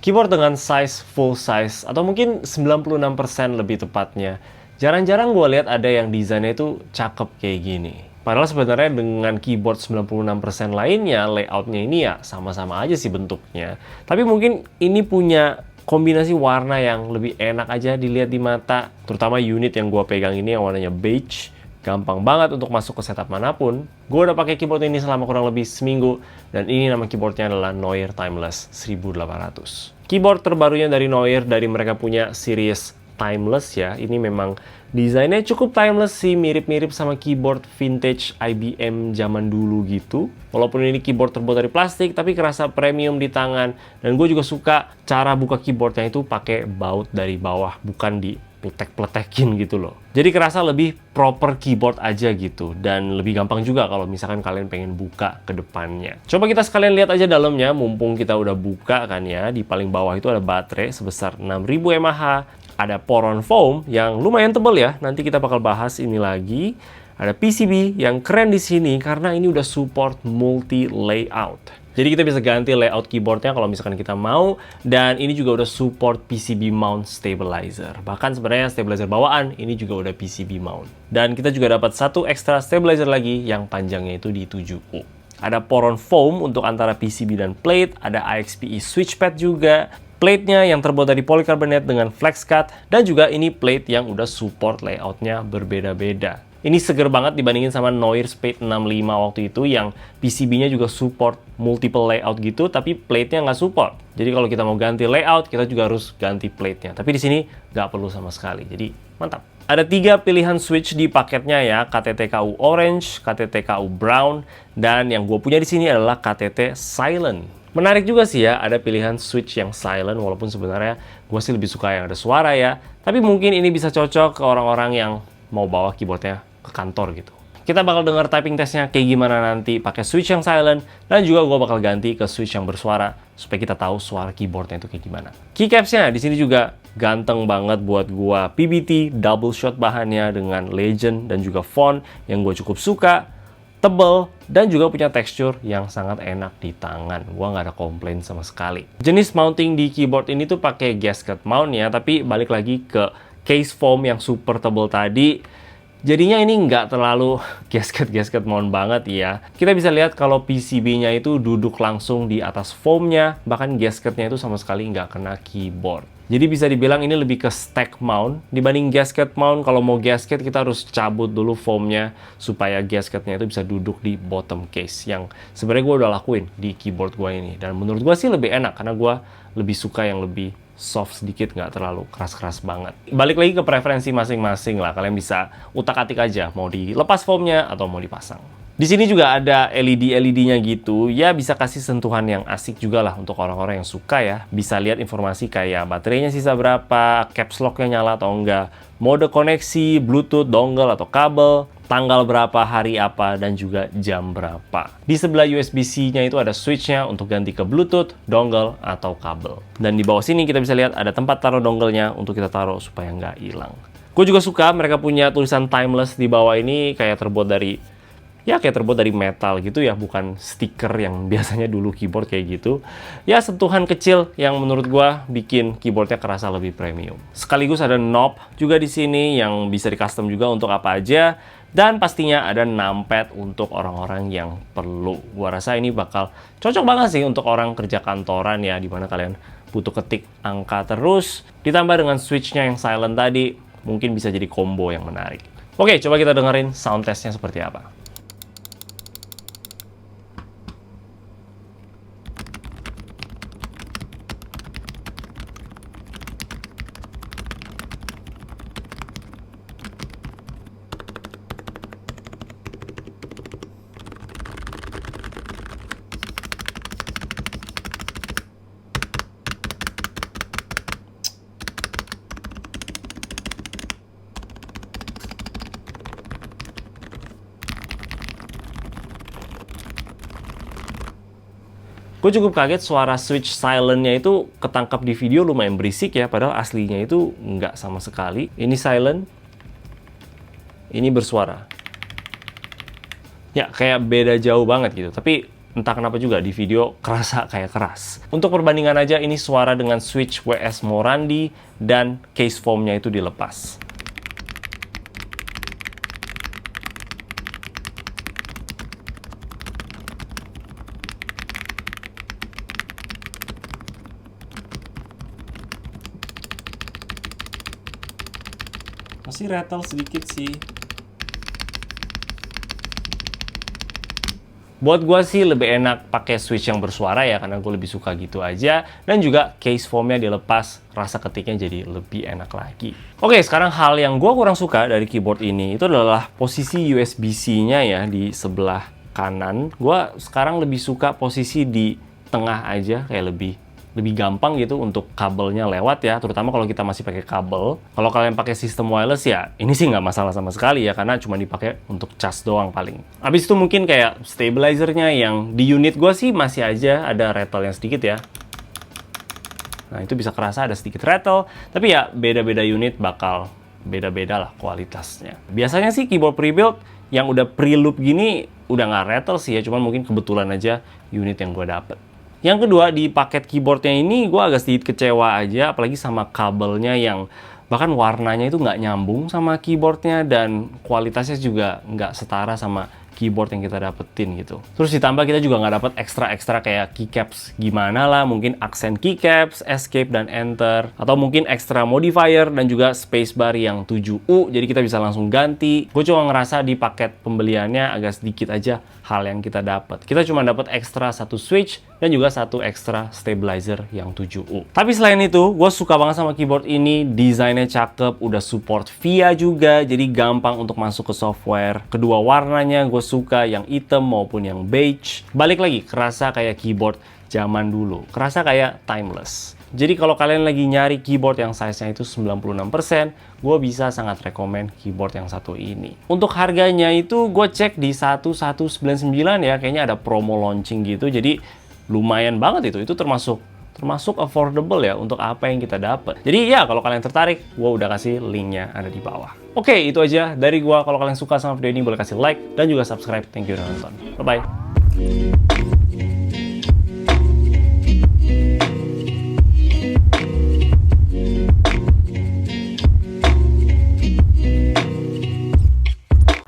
Keyboard dengan size full size, atau mungkin 96% lebih tepatnya. Jarang-jarang gue lihat ada yang desainnya itu cakep kayak gini. Padahal sebenarnya dengan keyboard 96% lainnya, layoutnya ini ya sama-sama aja sih bentuknya. Tapi mungkin ini punya kombinasi warna yang lebih enak aja dilihat di mata. Terutama unit yang gue pegang ini yang warnanya beige. Gampang banget untuk masuk ke setup manapun. Gue udah pakai keyboard ini selama kurang lebih seminggu, dan ini nama keyboardnya adalah Neue Timeless 1800. Keyboard terbarunya dari Neue, dari mereka punya series Timeless ya. Ini memang desainnya cukup timeless sih, mirip-mirip sama keyboard vintage IBM zaman dulu gitu. Walaupun ini keyboard terbuat dari plastik, tapi kerasa premium di tangan. Dan gue juga suka cara buka keyboardnya itu pakai baut dari bawah, bukan di pletek-pletekin gitu loh. Jadi kerasa lebih proper keyboard aja gitu, dan lebih gampang juga kalau misalkan kalian pengen buka ke depannya. Coba kita sekalian lihat aja dalamnya, mumpung kita udah buka kan ya. Di paling bawah itu ada baterai sebesar 6000 mAh, ada poron foam yang lumayan tebal ya, nanti kita bakal bahas ini lagi. Ada PCB yang keren di sini karena ini udah support multi layout. Jadi kita bisa ganti layout keyboardnya kalau misalkan kita mau, dan ini juga udah support PCB mount stabilizer. Bahkan sebenarnya stabilizer bawaan ini juga udah PCB mount. Dan kita juga dapat satu extra stabilizer lagi yang panjangnya itu di 7U. Ada poron foam untuk antara PCB dan plate, ada AXPE switch pad juga. Plate-nya yang terbuat dari polycarbonate dengan flex cut, dan juga ini plate yang udah support layoutnya berbeda-beda. Ini seger banget dibandingin sama Neue Spade 65 waktu itu yang PCB-nya juga support multiple layout gitu, tapi plate-nya nggak support. Jadi kalau kita mau ganti layout, kita juga harus ganti plate-nya. Tapi di sini nggak perlu sama sekali, jadi mantap. Ada 3 pilihan switch di paketnya ya, KTT-KU Orange, KTT-KU Brown, dan yang gue punya di sini adalah KTT Silent. Menarik juga sih ya, ada pilihan switch yang silent, walaupun sebenarnya gue sih lebih suka yang ada suara ya. Tapi mungkin ini bisa cocok ke orang-orang yang mau bawa keyboardnya ke kantor gitu. Kita bakal dengar typing testnya kayak gimana nanti pakai switch yang silent, dan juga gue bakal ganti ke switch yang bersuara supaya kita tahu suara keyboardnya itu kayak gimana. Keycapsnya di sini juga ganteng banget buat gue. PBT double shot bahannya dengan legend dan juga font yang gue cukup suka. Tebel, dan juga punya tekstur yang sangat enak di tangan. Gua nggak ada komplain sama sekali. Jenis mounting di keyboard ini tuh pakai gasket mount ya, tapi balik lagi ke case foam yang super tebel tadi. Jadinya ini nggak terlalu gasket mount banget ya. Kita bisa lihat kalau PCB-nya itu duduk langsung di atas foamnya, bahkan gasketnya itu sama sekali nggak kena keyboard. Jadi bisa dibilang ini lebih ke stack mount dibanding gasket mount. Kalau mau gasket kita harus cabut dulu foamnya supaya gasketnya itu bisa duduk di bottom case, yang sebenarnya gue udah lakuin di keyboard gue ini. Dan menurut gue sih lebih enak karena gue lebih suka yang lebih soft sedikit, nggak terlalu keras-keras banget. Balik lagi ke preferensi masing-masing lah. Kalian bisa utak-atik aja mau dilepas foamnya atau mau dipasang. Di sini juga ada LED-nya gitu, ya bisa kasih sentuhan yang asik juga lah untuk orang-orang yang suka ya. Bisa lihat informasi kayak baterainya sisa berapa, caps lock-nya nyala atau enggak, mode koneksi, bluetooth, dongle atau kabel, tanggal berapa, hari apa, dan juga jam berapa. Di sebelah USB-C-nya itu ada switch-nya untuk ganti ke bluetooth, dongle, atau kabel. Dan di bawah sini kita bisa lihat ada tempat taruh dongle-nya untuk kita taruh supaya nggak hilang. Gue juga suka mereka punya tulisan timeless di bawah ini, kayak terbuat dari metal gitu ya, bukan stiker yang biasanya dulu keyboard kayak gitu. Ya, sentuhan kecil yang menurut gua bikin keyboardnya kerasa lebih premium. Sekaligus ada knob juga di sini yang bisa di custom juga untuk apa aja. Dan pastinya ada numpad untuk orang-orang yang perlu. Gua rasa ini bakal cocok banget sih untuk orang kerja kantoran ya, dimana kalian butuh ketik angka terus. Ditambah dengan switch-nya yang silent tadi, mungkin bisa jadi combo yang menarik. Oke, coba kita dengerin sound test-nya seperti apa. Gue cukup kaget suara switch silent-nya itu ketangkap di video lumayan berisik ya, padahal aslinya itu nggak sama sekali. Ini silent, ini bersuara. Ya, kayak beda jauh banget gitu. Tapi entah kenapa juga di video kerasa kayak keras. Untuk perbandingan aja, ini suara dengan switch WS Morandi dan case foam-nya itu dilepas. Masih rattle sedikit sih. Buat gue sih lebih enak pakai switch yang bersuara ya, karena gue lebih suka gitu aja. Dan juga case foam-nya dilepas, rasa ketiknya jadi lebih enak lagi. Oke, sekarang hal yang gue kurang suka dari keyboard ini itu adalah posisi USB-C-nya ya di sebelah kanan. Gue sekarang lebih suka posisi di tengah aja, kayak lebih gampang gitu untuk kabelnya lewat ya, terutama kalau kita masih pakai kabel. Kalau kalian pakai sistem wireless ya, ini sih nggak masalah sama sekali ya, karena cuma dipakai untuk cas doang paling. Habis itu mungkin kayak stabilizernya yang di unit gue sih masih aja ada rattle yang sedikit ya. Nah itu bisa kerasa ada sedikit rattle, tapi ya beda-beda unit bakal beda-beda lah kualitasnya. Biasanya sih keyboard pre-built yang udah pre-loop gini udah nggak rattle sih ya, cuman mungkin kebetulan aja unit yang gue dapet. Yang kedua, di paket keyboardnya ini gue agak sedikit kecewa aja, apalagi sama kabelnya yang bahkan warnanya itu nggak nyambung sama keyboardnya, dan kualitasnya juga nggak setara sama keyboard yang kita dapetin gitu. Terus ditambah kita juga nggak dapet ekstra-ekstra kayak keycaps gimana lah, mungkin aksen keycaps, escape dan enter, atau mungkin ekstra modifier dan juga spacebar yang 7U, jadi kita bisa langsung ganti. Gue cuma ngerasa di paket pembeliannya agak sedikit aja hal yang kita dapat. Kita cuma dapat ekstra satu switch dan juga satu ekstra stabilizer yang 7U. Tapi selain itu, gue suka banget sama keyboard ini. Desainnya cakep, udah support VIA juga, jadi gampang untuk masuk ke software. Kedua warnanya gue suka, yang hitam maupun yang beige. Balik lagi, kerasa kayak keyboard zaman dulu. Kerasa kayak timeless. Jadi kalau kalian lagi nyari keyboard yang size-nya itu 96%, gue bisa sangat rekomen keyboard yang satu ini. Untuk harganya itu gue cek di 1199 ya, kayaknya ada promo launching gitu, jadi lumayan banget itu termasuk affordable ya untuk apa yang kita dapat. Jadi ya kalau kalian tertarik, gue udah kasih linknya ada di bawah. Oke, itu aja dari gue. Kalau kalian suka sama video ini boleh kasih like dan juga subscribe. Thank you udah nonton. Bye-bye.